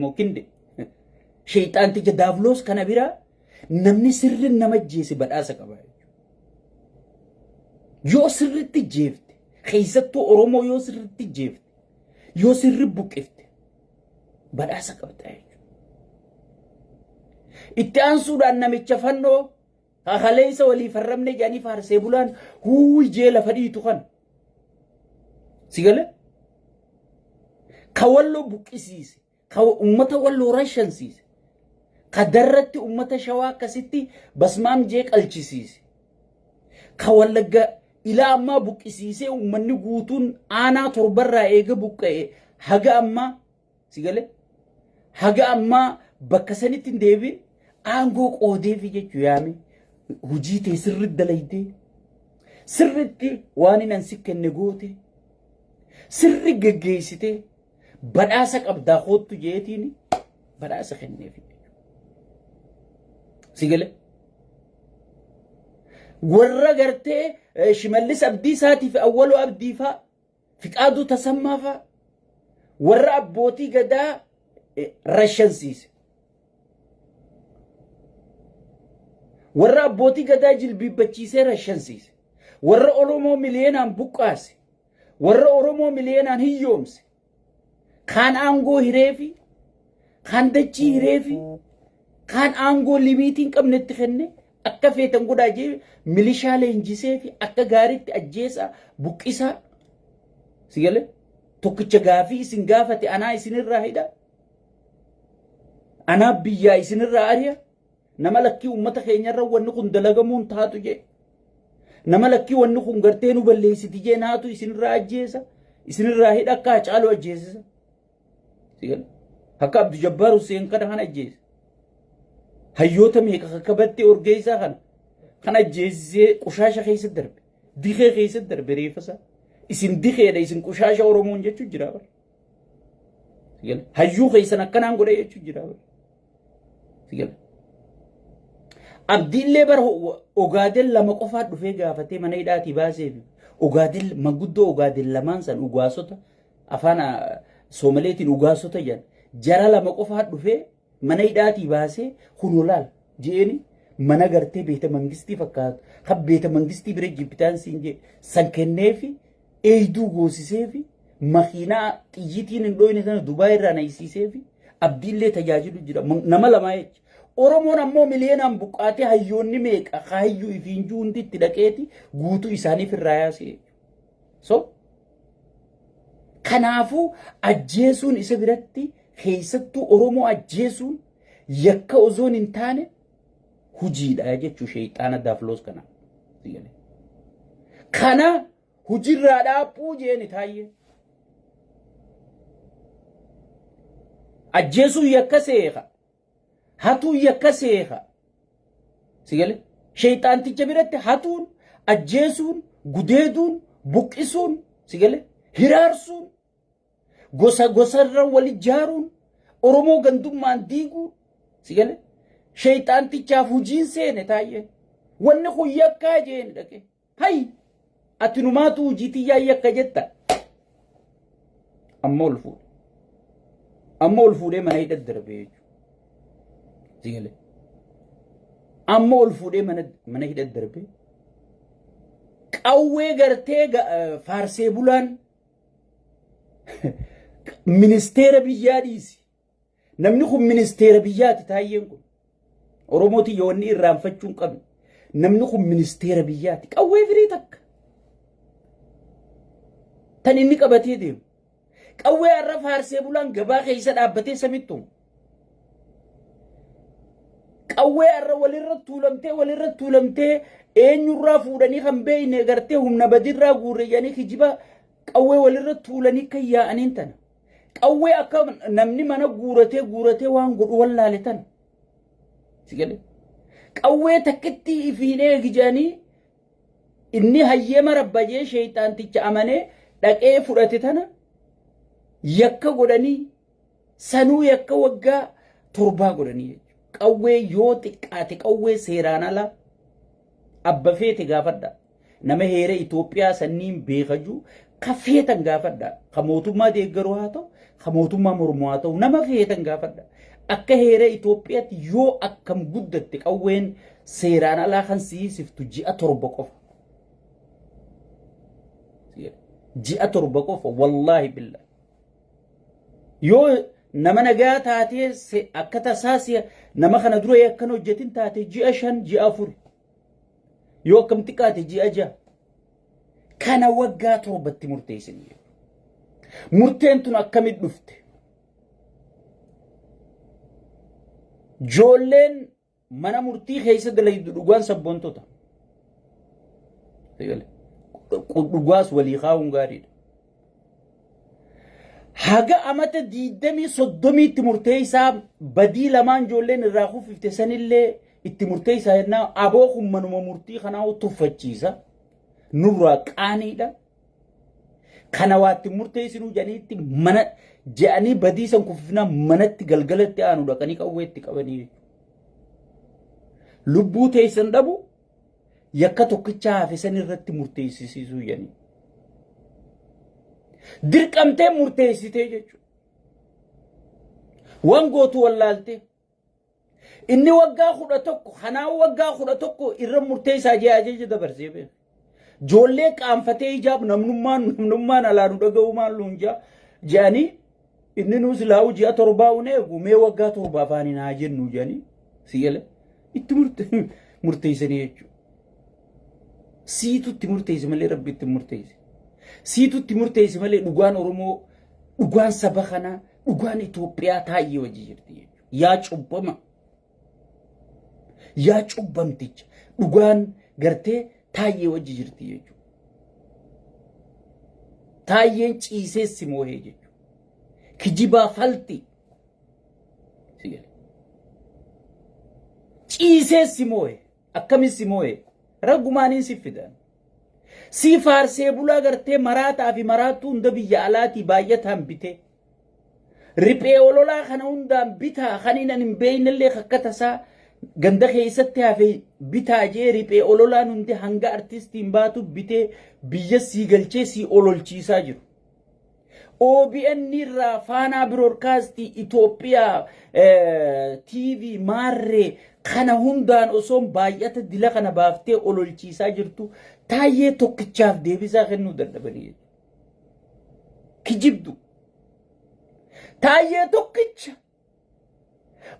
Mokinde shaytaan tija daavloos kana bira namni sirrin nama jeesi badhaasa qaba. Yoo sirritti jeefte keessattuu Oromoo yoo sirritti jeefte yoo sirri buqqifte badhaasa qabda. Itti aansuudhaan namicha fannoo haleessa walii farramne jaanii faarsee bulaan huuyi jeela fadhiitu kan sigale kawallo buqqisiise ka ummata walloo rashansiise ka darratti ummata shawaa akkasitti basmaam jee qalchisiise ka wallagga ilaa ammaa buqqisiisee ummanni guutuun aanaa torbarraa eega buqqa'e haga ammaa sigale haga ammaa bakka sanitti hin deebiin aangoo qoodeefi jechuu yaame hujii tee sirritti dalaydee sirritti waan hin ansi kenne goote sirri geggeessitee badhaasa qabdaa hoottu jeetiin badhaasa kenneefi sigale warra gartee Shimallis Abdiisaatiif Awwaluu Abdiifaa Fiqaaduu Tasammaafaa warra abbootii gadaa rashansiise warra abbootii gadaa jilbiibbachiisee rashansiise warra Oromoo miliyeenaan buqqaase warra Oromoo miliyeenaan hiyyoomse kaan aangoo hireefi kaan dachii hireefi kaan aangoo limiitiin qabnetti kenne akka feetan godhaa jee milishaa leenjisee fi akka gaariitti ajjeesaa buqqisaa sigale tokkicha gaafii isin gaafate anaa isinirraa hidha anaa biyyaa isinirraa ari'a nama lakkii ummata keenyarra wanni kun dalagamuun taatu jee nama lakkii wanni kun gartee nu balleessiti jee naatu isinirraa ajjeesa isinirraa hidha akka Hacaaluu ajjeesisa sigale akka Abduu Jabbaar Huseen kana kan ajjeesa hayyoota meeqa kakkabattee orgeessaa kan ajjeesisee qushaasha keessatti darbe dikee keessatti darbe reeffasa isin dikeedha isin qushaasha Oromoon jechuu jira bar sigale hayyuu keessan akkanaan godhe jechuu jira bar sigale Abdiillee bar Ogaadel lama qofaa dhufee gaafatee mana hidhaatii baasee Ogaadel manguddoo Ogaadel lamaan san ugaasota afaan Soomaleetiin ugaasota jedhan jara lama qofaa dhufee mana hidhaatii baasee hunolaal jeeni mana gartee beeta mangistii fakkaatu kan beeta mangistii bira jibbitaan siin jee san kenneefi eeyduu goosiseefi makiinaa xiyyitiin hin dhooyne sana Dubaay irraa nayisiiseefi Abdiillee tajaajilu jira nama lamaa jecha Oromoon ammoo miliyeenaan buqqaatee hayyoonni meeqa hayyuu ifiinjuu hundi itti dhaqeeti guutuu isaaniif irraa yaasee so kanaafuu ajjeesuun isa biratti keessattuu Oromoo ajjeesuun yakka ozoon hin taane hujiidha jechuu shayxaana daafloos kana kana hujirraa dhaabbuu jeeni taayye ajjeesuun yakka seeqa hatuu yakka seeqa sigale shayxaanticha biratti hatuun ajjeesuun gudeeduun buqqisuun sigale hiraarsuun gosa gosarra wali jaaruun Oromoo gandummaan diiguun sigale shayxaantichaaf hujiin seene taayye wanni kun yakkaa jeeni dhaqe hay ati numaatu hujiitii yaa yakka jetta amma ol fuudhee mana hidhat darbee sigale amma ol fuudhee mana hidhat darbee qawwee gartee faarsee bulaan ministeera biyyaa dhiisi namni kun ministeera biyyaati taayyeen kun Oromooti yoonni irraanfachuun qabne namni kun ministeera biyyaati qawwee firii takka tan inni qabatee deemu qawwee arra faarsee bulaan gabaa keessa dhaabbatee samittu qawwee arra walirra tuulamtee eenyurraa fuudhanii kan beeyne gartee humna badirraa guurreeyanii kijiba qawwee walirra tuulanii kan yaa'aniin tana qawwee akka namni mana guuratee waan godhu wallaale tana sigale qawwee takkitti ifiinee gijanii inni hayyeema rabbajee shayxaanticha amanee dhaqee fudhate tana yakka godhanii sanuu yakka waggaa 7 godhanii qawwee yoo xiqqaate qawwee seeraan ala abba feete gaafadha nama heera Itoophiyaa sanniin beekaju Kafeetan gaafadha. Ka mootummaa deeggaruu haa ta'u, ka mootummaa mormuu haa ta'u, nama feetan gaafadha. Akka heera Itoophiyaatti yoo akkam guddatte qawween seeraan alaa kan siisiftu ji'a 7 qofa. Ji'a 7 qofa wallahi billah. Yoo nama nagaa taatee akka tasaasiya nama kana dura yakkan hojjetin taate ji'a 5 ji'a 4. Yoo akkam xiqqaate ji'a 6. Kana waggaa 7tti murteessanii. Murteen tun akkamitti dhufte? Joolleen mana murtii keessa dalaydu dhugaan sabboontota. Dhugaas walii kaa'uun gaariidha. Haga amata 20-30 itti murteessaa badii lamaan joolleen irraa kuffifte sanillee itti murteessaa jennaan aboo kun manuma murtii kanaa tuffachiisa. Nurraa qaaniidha. Kana waatti murteessinuu janiitti mana je'anii badii san kuffifnaa manatti galgalatti aanu dhaqanii qawweetti qabanii. Lubbuu teessan dhabu yakka tokkicha hafe san irratti murteessisiisuu janii. Dirqamtee murteessitee jechuudha. Waan gootu wallaaltee. Inni waggaa 11 kanaa waggaa 11 irra murteessaa jee ajaja dabarsee beeku. Joollee qaanfatee ijaab namnummaan alaanu dhaga'u maalluun je'anii inni nuus laa'u ji'a 7 uneegu mee waggaa 7 afaaniin haa jennu je'anii si'ele itti murteessanii jechuudha. Siitu itti murteessi malee rabbi itti murteessi. Siitu itti murteessi malee dhugaan Oromoo, dhugaan saba kanaa, dhugaan Itoophiyaa taa'ee wajji jirti jechuudha. Yaa cubbama. Yaa cubbamticha dhugaan gartee taa'ee wajji jirti jechuudha. Taa'een ciiseessi moohee jechuudha. Kijibaa falti. Ciiseessi moohee akkamitti moohee raggumaaniin si fidan. Si faarsee bulaa gartee maraataa fi maraattuu hunda biyya alaatii baay'ataan bitee. Riphee ololaa kana hundaan bitaa kan hin beeynellee akka tasaa ganda keessatti hafe bitaa jee riphee ololaan hundi hanga artistiin baatu bitee biyya sii galchee sii ololchiisaa jiru. OBN irraa Faanaa Biroodkaastii Itoophiyaa TV Maarree kana hundaan osoon baay'ata dila kana baaftee ololchiisaa jirtu taa'ee tokkichaaf deebisaa kennuu dadhabanii. Kijibdu. Taa'ee tokkicha.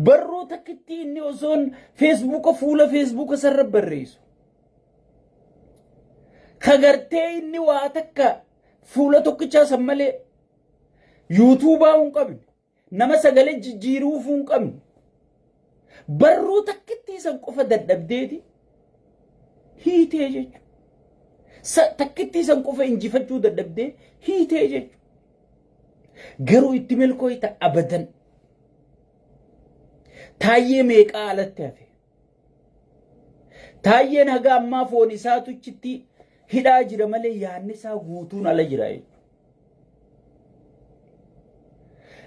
Barroo takkitti inni osoon Feesbuuka fuula Feesbuuka sarra barreessu. Kagartee inni waa takka fuula tokkichaa san malee yuutuubaa hin qabne. Nama sagalee jijjiiruuf hin qabne. Barroo takkitti san qofa dadhabdeeti hiitee jechuudha. Takkitti san qofa injifachuu dadhabdee hiitee jechuudha. Garuu itti milkooyta abadan. Taa'ee meeqaa alatti hafe. Taa'een haga ammaa foon isaatu achitti hidhaa jira malee yaadni isaa guutuun ala jira.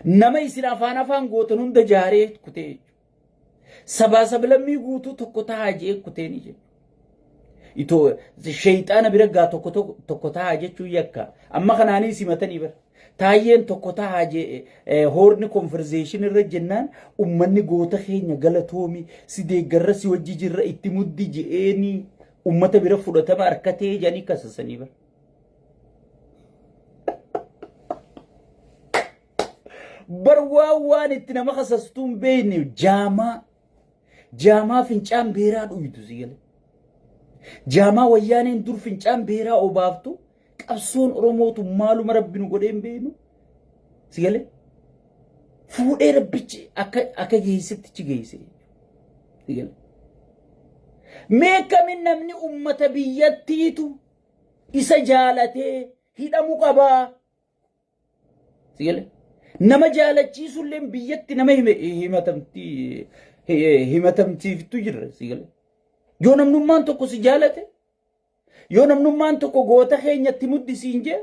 Nama isin afaan gootan hunda jaaree kutee. Sabaa sablammii guutuu tokko taa'aa jee kuteeni jedhu. Itoo sheeyxaana bira gaa tokko taa'aa jechuun yakka. Amma kanaanii simatanii bara. Taa'een tokko taa'aa jee hoorni konverzeeshin irra jennaan ummanni goota keenya galatoomi si deeggarra si wajji jirra itti muddi je'eeni ummata bira fudhatama harkatee jedhanii kasasanii bara. Barwaan itti nama kasastuun beekne jaamaa fincaan beeraa dhuytu si gale. Jaamaa wayyaaneen dur fincaan beeraa obaaftu qabsoon Oromootu maaluma rabbi nu godheen beenu si gale. Fuudhee rabbichi akka geessitti geesse si gale. Meeqamin namni ummata biyyattiitu isa jaalatee hidhamu qabaa si gale. Nama jaalachiisullee biyyatti nama himatamtiiftu jirra si gale. Yoo namnummaan tokko si jaalate, yoo namnummaan tokko goota keenyatti muddisiin jee,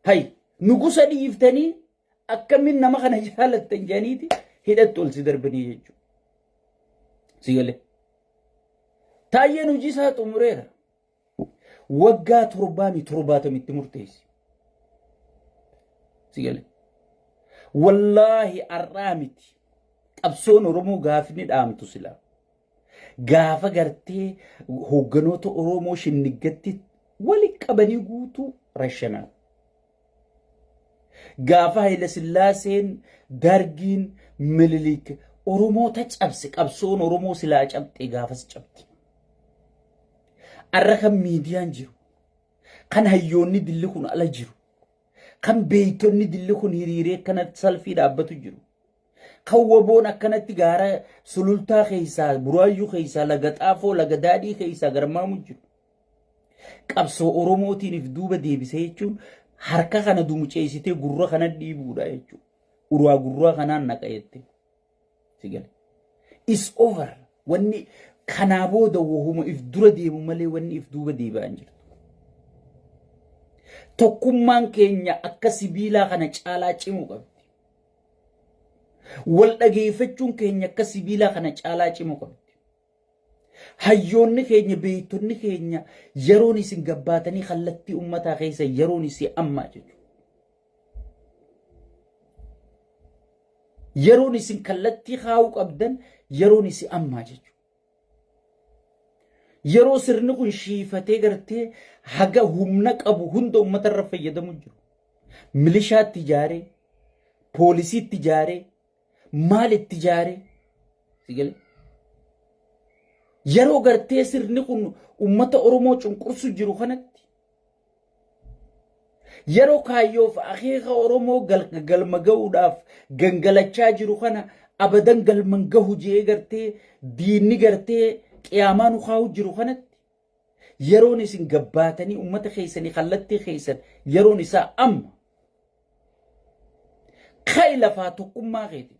hay nugusa dhiiftanii akkamiin nama kana jaalattan jedhaniiti hidhatti ol si darbanii jechuudha. Si gale. Taa'een hojii isaa xumureera. Waggaa 70 murteessi. sigale wallahi arramiti qabsoon oromoo gaafni dhaamtu sila gaafa gartee hogganoota oromoo shinnigatti wali qabanii guutuu rashanaa gaafa Haile Sillaaseen dargiin Minilik oromoota cabse qabsoon oromoo silaa cabxe gaafas cabte arra kan miidiyaan jiru kan hayyoonni dilli kun ala jiru kan beeytonni dilli kun hiriiree akkanatti salfii dhaabbatu jiru kan waboon akkanatti gaara sulultaa keessaa buraayyuu keessaa laga xaafoo laga daadhii keessaa garmaamu jiru qabsoo oromootiiniif duuba deebisee jechuun harka kana dumuceessitee gurra kana dhiibuudha jechuudha uraa gurraa kanaan naqayettee sigale is over wanni kanaa booda wahuma if dura deemu malee wanni if duuba deebi'an jirtu tokkummaan keenya akka sibiilaa kana caalaa cimuu qabdi wal dhageeffachuun keenya akka sibiilaa kana caalaa cimuu qabdi hayyoonni keenya beeytonni keenya yeroon isin gabbaatanii kallattii ummataa keessa yeroon isin ammaa jechuudha yeroon isin kallattii kaa'uu qabdan yeroon isin ammaa jechuudha yeroo sirni kun shiifatee gartee haga humna qabu hunda ummatarra fayyadamu jiru milishaatti ijaaree poolisiitti ijaaree maalitti ijaaree sigale yeroo gartee sirni kun ummata oromoo cunqursu jiru kanatti yeroo kaayyoof akeeka oromoo galma ga'uudhaaf gangalachaa jiru kana abadan galman gahu jee gartee diinni gartee qiyaamaan ukaa'u jiru kanatti yeroon isin gabbaatanii ummata keessanii kallattii keessan yeroon isaa amma kai lafaa tokkummaa keeti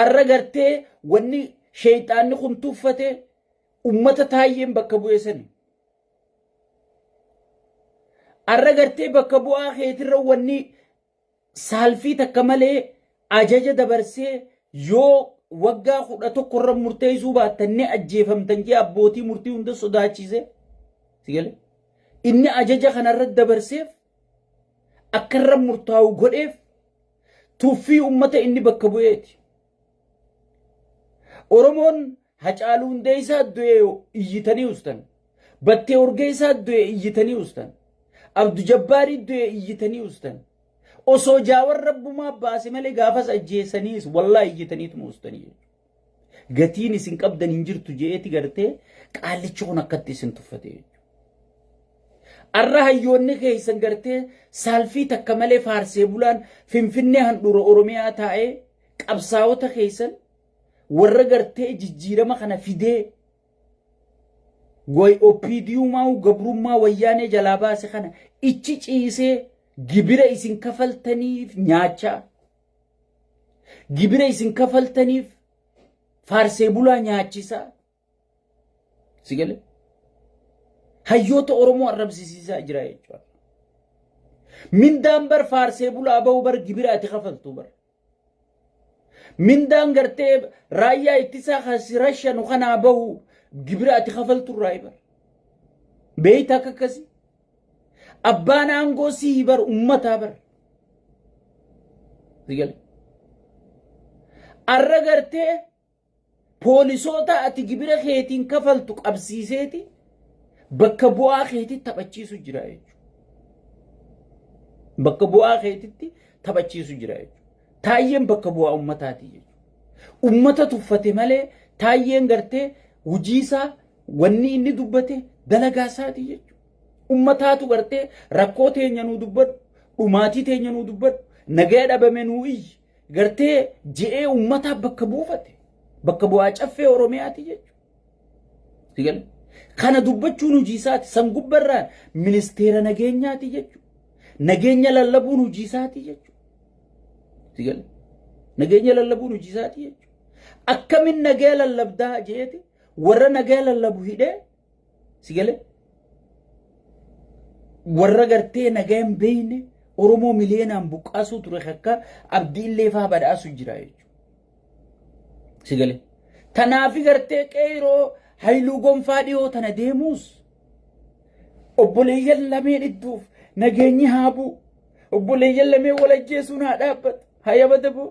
arra gartee wanni shayxaanni kun tuffate ummata taayyeen bakka bu'eessani arra gartee bakka bu'aa keetirra wanni saalfii takka malee ajaja dabarsee yoo waggaa 11 murteessuu baattanii ajjeefamtan jee abbootii murtii hunda sodaachise sigale inni ajaja kanarra dabarseef akkarra murtaa'u godheef tuffii ummata inni bakka bu'eeti oromoon Hacaaluu Hundeessaa du'e iyyitanii ustan Battee Urgeessaa du'e iyyitanii ustan Abdu Jabbaarii du'e iyyitanii ustan osoo jaawar rabbumaa baase malee gaafas ajjeessaniis wallahi iyyitaniitu ustanii gatiin isin qabdan hin jirtu jeeti gartee qaallichi kun akkatti isin tuffate arra hayyoonni keessan gartee saalfii takka malee faarsee bulaan finfinnee handhuura oromiyaa taa'ee qabsaa'ota keessan warra gartee jijjiirama kana fidee goy opidiyumaa gabrummaa wayyaanee jalaa baase kana ichi ciisee gibira isin kafaltaniif nyaacha gibira isin kafaltaniif faarsee bulaa nyaachisa sigale hayyoota oromoo arrabsiisisaa jira jechuudha mindaan bar faarsee bulaa ba'u bar gibira ati kafaltu bar mindaan gartee raayyaa ittisaa khasirashan kana ba'u gibira ati kafaltu raayibar beeyta akkasi abbaan aangoo sii bar ummataa bar sigale arra gartee poolisoota ati gibira keetiin kafaltu qabsiiseeti bakka bu'aa keetti taphachiisu jira jechuudha bakka bu'aa keetti taphachiisu jira jechuudha taayyeen bakka bu'aa ummataati jechuudha ummata tuffate malee taayyeen gartee hujiisaa wanni inni dubbate dalagaasaati jechuudha ummataatu gartee rakkoo teenya nuu dubbadhu dhumaatii teenya nuu dubbadhu nagaa dhabame nuu iyyi gartee je'ee ummataa bakka buufate bakka bu'aa caffee oromiyaati jechuudha sigale kana dubbachuun hujiisaati san gubbarraan ministeera nageenyaati jechuudha nageenya lallabuun hujiisaati jechuudha sigale nageenya lallabuun hujiisaati jechuudha akkamin nagaa lallabdaa jeeti warra nagaa lallabu hidhee sigale warra gartee nagaan beeyne oromoo miliyeenaan buqqaasuu ture akka abdii illee faa badhaasu jira jechuudha sigale tanaafi gartee qeeroo hayluu gonfaa dhiyoo tana deemuus obboleeyyan lameen idduuf nageenyi haa bu'u. Obboleeyyan lamee wal ajjeesuun haa dhaabbatu. Haa yabadaboo.